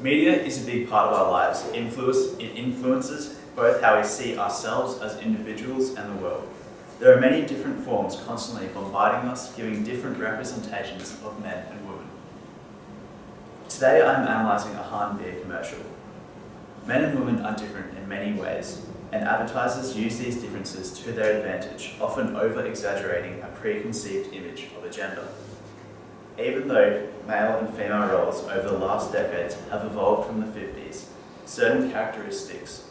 Media is a big part of our lives. It influences both how we see ourselves as individuals and the world. There are many different forms constantly bombarding us, giving different representations of men and women. Today I'm analysing a Hahn beer commercial. Men and women are different in many ways, and advertisers use these differences to their advantage, often over-exaggerating a preconceived image of a gender. Even though male and female roles over the last decades have evolved from the 50s, certain characteristics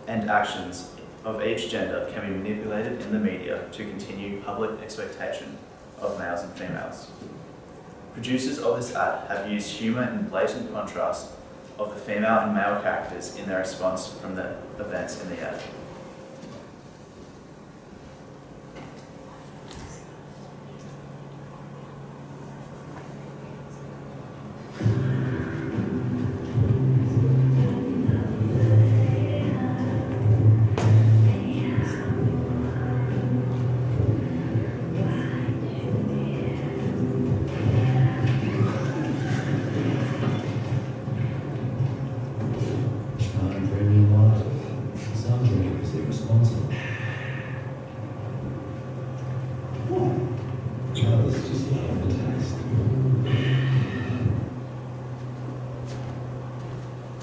and actions of each gender can be manipulated in the media to continue public expectation of males and females. Producers of this ad have used humour in blatant contrast of the female and male characters in their response from the events in the ad.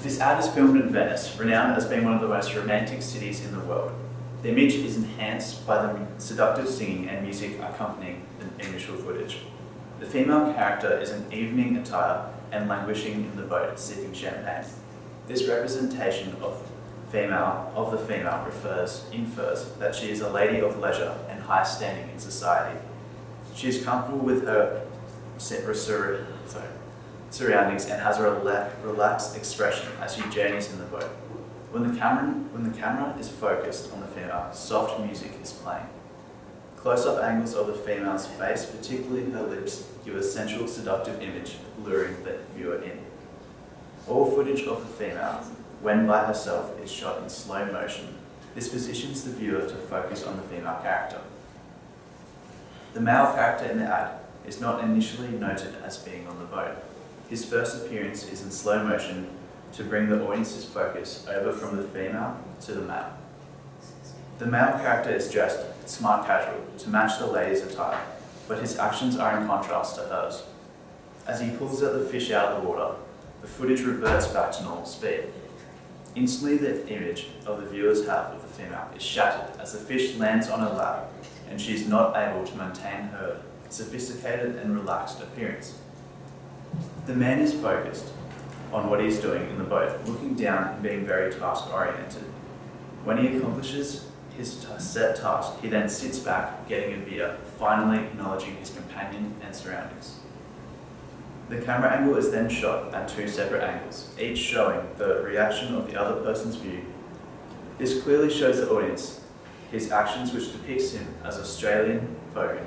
This ad is filmed in Venice, renowned as being one of the most romantic cities in the world. The image is enhanced by the seductive singing and music accompanying the initial footage. The female character is in evening attire and languishing in the boat, sipping champagne. This representation of the female infers that she is a lady of leisure and high standing in society. She is comfortable with her surroundings and has a relaxed expression as she journeys in the boat. When the camera is focused on the female, soft music is playing. Close-up angles of the female's face, particularly her lips, give a sensual, seductive image, luring the viewer in. All footage of the female, when by herself, is shot in slow motion. This positions the viewer to focus on the female character. The male character in the ad is not initially noted as being on the boat. His first appearance is in slow motion to bring the audience's focus over from the female to the male. The male character is dressed smart casual to match the lady's attire, but his actions are in contrast to hers. As he pulls the fish out of the water, the footage reverts back to normal speed. Instantly, the image of the viewers have of the female is shattered as the fish lands on her lap and she is not able to maintain her sophisticated and relaxed appearance. The man is focused on what he's doing in the boat, looking down and being very task-oriented. When he accomplishes his set task, he then sits back, getting a beer, finally acknowledging his companion and surroundings. The camera angle is then shot at two separate angles, each showing the reaction of the other person's view. This clearly shows the audience his actions, which depicts him as Australian voguing,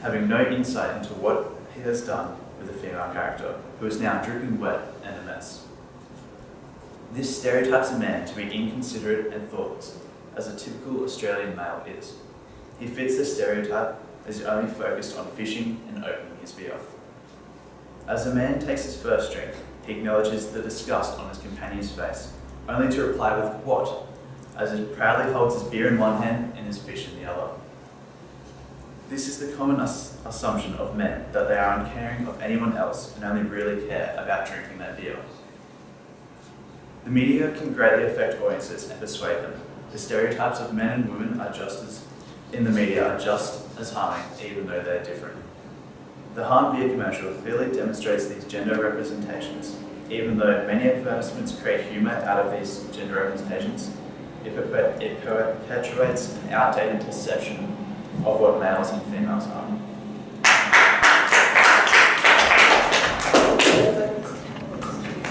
having no insight into what he has done with the female character, who is now dripping wet and a mess. This stereotypes a man to be inconsiderate and thoughtless, as a typical Australian male is. He fits the stereotype as he's only focused on fishing and opening his beer. As the man takes his first drink, he acknowledges the disgust on his companion's face, only to reply with "what?" as he proudly holds his beer in one hand and his fish in the other. This is the common assumption of men, that they are uncaring of anyone else and only really care about drinking their beer. The media can greatly affect audiences and persuade them. The stereotypes of men and women in the media are just as harming, even though they're different. The Hahn beer commercial clearly demonstrates these gender representations. Even though many advertisements create humour out of these gender representations, it perpetuates an outdated perception of what males and females are.